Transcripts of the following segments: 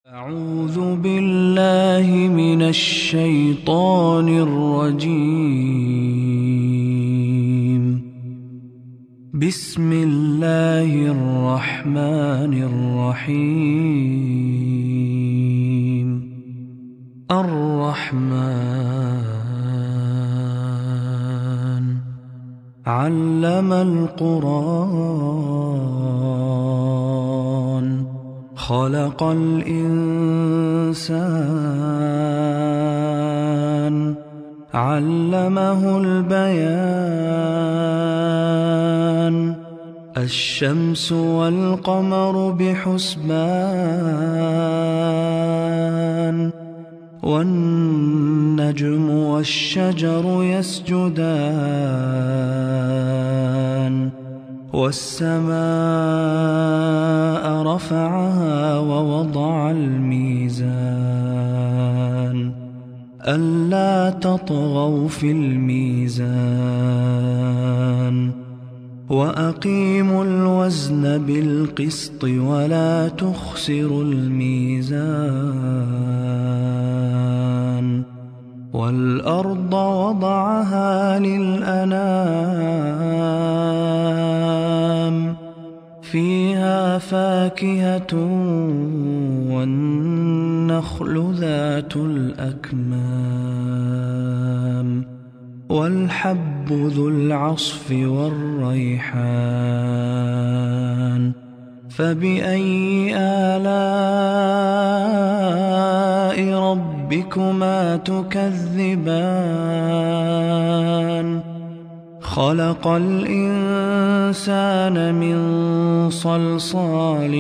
أعوذ بالله من الشيطان الرجيم. بسم الله الرحمن الرحيم. الرحمن علم القرآن خلق الإنسان علمه البيان. الشمس والقمر بحسبان والنجم والشجر يسجدان والسماء رفعها ووضع الميزان ألا تطغوا في الميزان وأقيموا الوزن بالقسط ولا تخسروا الميزان. والأرض وضعها للأنام فيها فاكهة والنخل ذات الأكمام والحب ذو العصف والريحان. فبأي آلاء ربكما تكذبان؟ خلق الإنسان من صلصال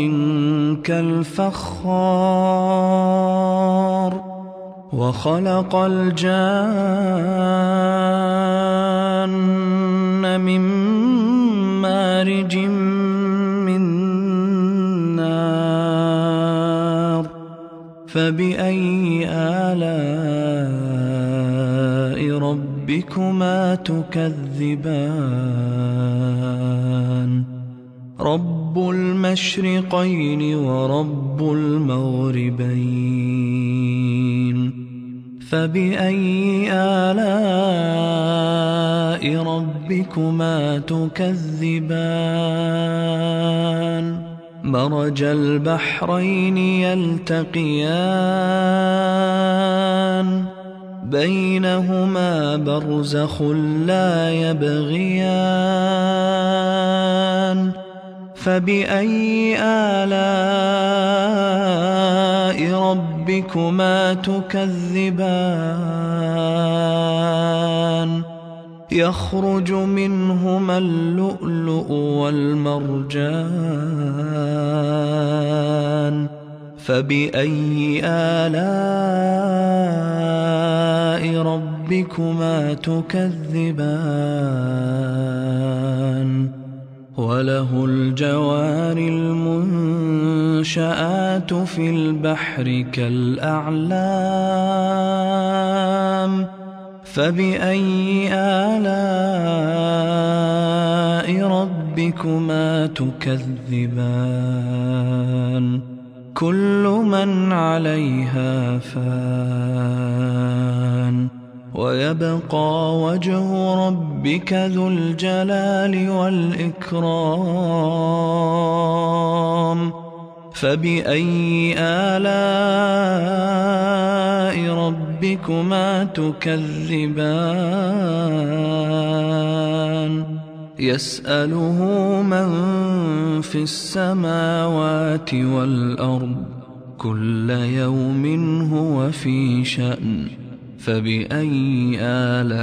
كالفخار وخلق الجان من مارج من نار. فبأي آلاء ربكما تكذبان؟ رب المشرقين ورب المغربين. فبأي آلاء ربكما تكذبان؟ مرج البحرين يلتقيان بينهما برزخ لا يبغيان. فبأي آلاء ربكما تكذبان؟ يخرج منهما اللؤلؤ والمرجان. فبأي آلاء ربكما تكذبان؟ وله الجوار المنشآت في البحر كالأعلام. فبأي آلاء ربكما تكذبان؟ كل من عليها فان ويبقى وجه ربك ذو الجلال والإكرام. فبأي آلاء ربكما تكذبان؟ يسأله من في السماوات والأرض كل يوم هو في شأن. فبأي آلاء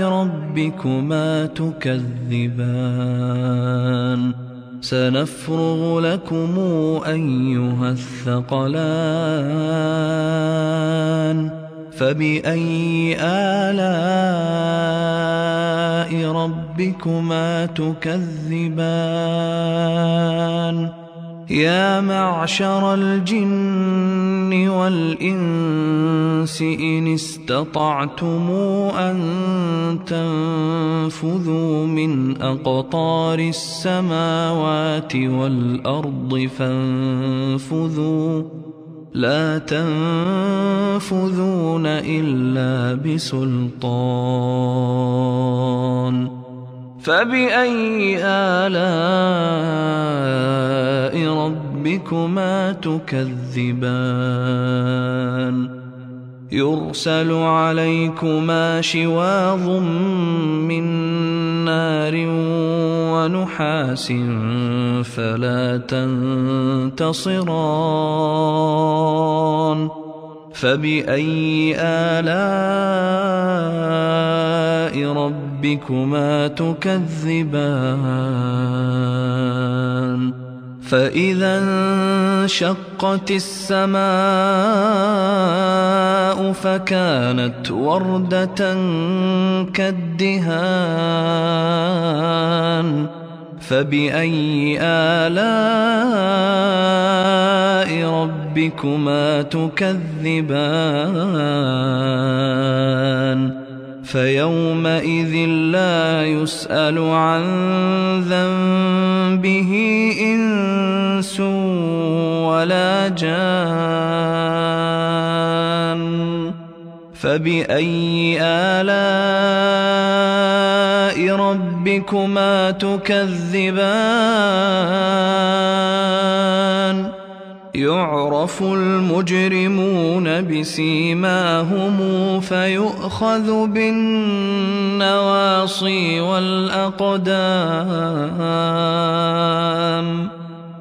ربكما تكذبان؟ سنفرغ لكم أيها الثقلان. فبأي آلاء ربكما تكذبان؟ يا معشر الجن والإنس إن استطعتم أن تنفذوا من أقطار السماوات والأرض فانفذوا لا تنفذون إلا بسلطان فبأي آلاء ربكما تكذبان يرسل عليكما شواظ من نار ونحاس فلا تنتصران فبأي آلاء ربكما تكذبان فإذا انشقت السماء فكانت وردة كالدهان فبأي آلاء ربكما تكذبان فيومئذ لا يسأل عن ذنبه إنس ولا جان فبأي آلاء ربكما تكذبان يعرف المجرمون بسيماهم فيؤخذ بالنواصي والأقدام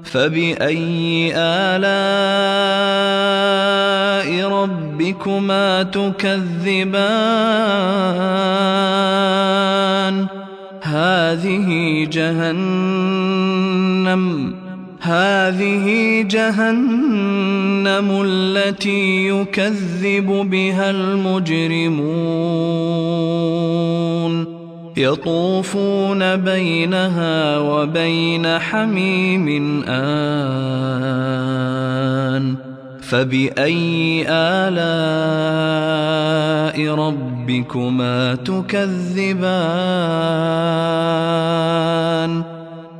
فبأي آلاء ربكما تكذبان هذه جهنم التي يكذب بها المجرمون يطوفون بينها وبين حميم آن فبأي آلاء ربكما تكذبان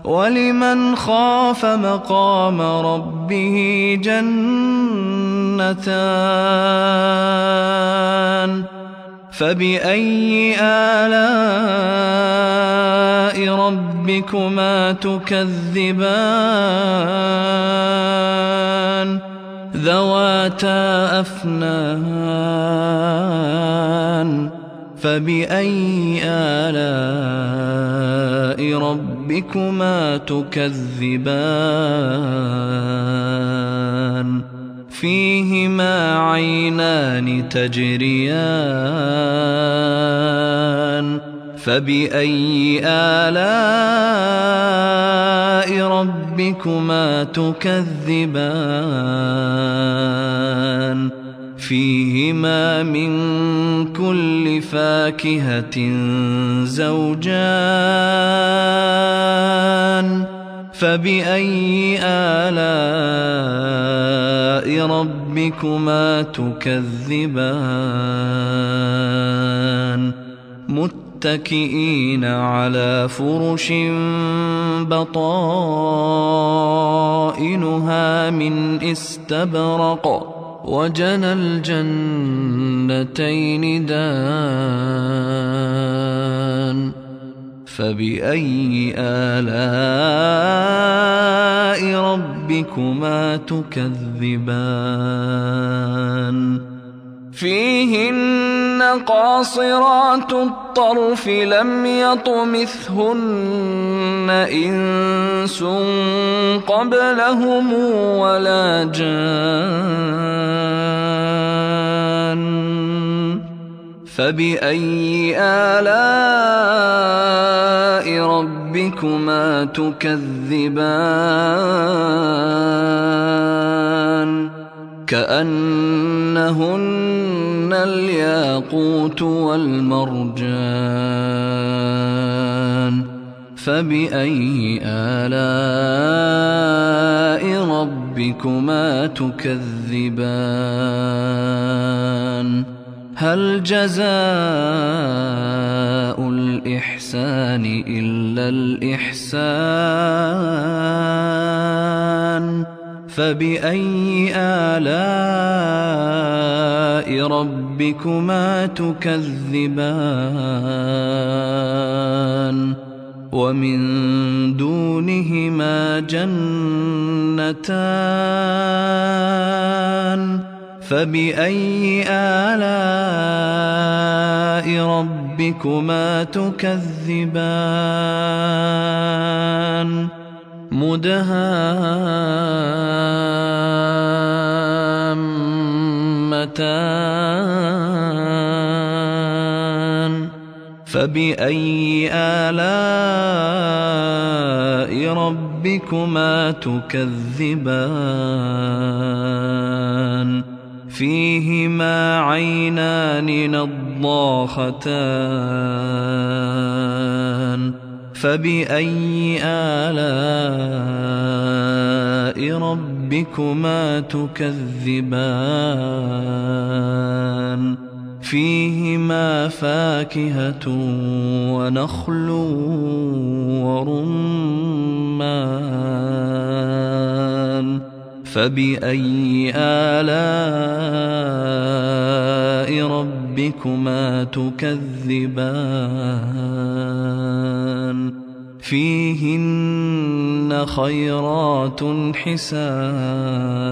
ولمن خاف مقام ربه جنتان فبأي آلاء ربكما تكذبان ذواتا أفنان فبأي آلاء ربكما تكذبان فيهما عينان تجريان فبأي آلاء ربكما تكذبان فيهما من كل فاكهة زوجان فبأي آلاء ربكما تكذبان متكئين على فرش بطائنها من استبرق وجنى الجنتين دان فبأي آلاء ربكما تكذبان فيهن قاصرات الطرف لم يطمثهن إنس قبلهم ولا جان فبأي آلاء ربكما تكذبان كأنهن الياقوت والمرجان فبأي آلاء ربكما تكذبان هل جزاء الإحسان إلا الإحسان فبأي آلاء ربكما تكذبان ومن دونهما جنتان فبأي آلاء ربكما تكذبان مدهامتان فبأي آلاء ربكما تكذبان فيهما عينان نضاختان فبأي آلاء ربكما تكذبان فيهما فاكهة ونخل ورمان فبأي آلاء ربكما تكذبان فيهن خيرات حسان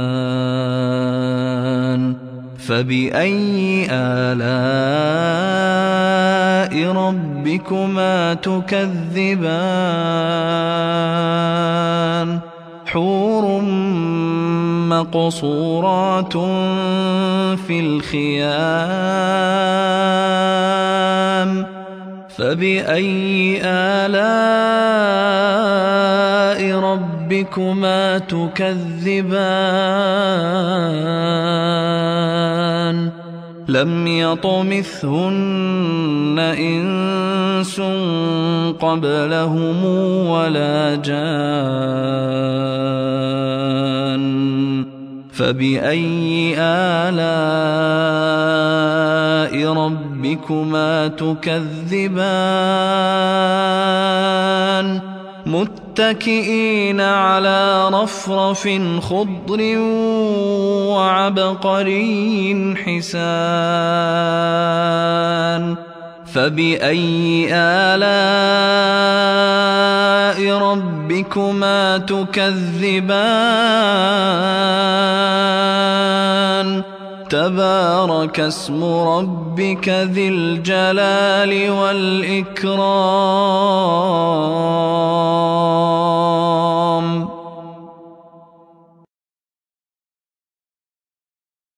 فبأي آلاء ربكما تكذبان حور مقصورات في الخيام فبأي آلاء ربكما تكذبان لم يطمثهن إنس قبلهم ولا جان فبأي آلاء ربكما تكذبان متكئين على رفرف خضر وعبقري حسان فبأي آلاء ربكما تكذبان تبارك اسم ربك ذي الجلال والإكرام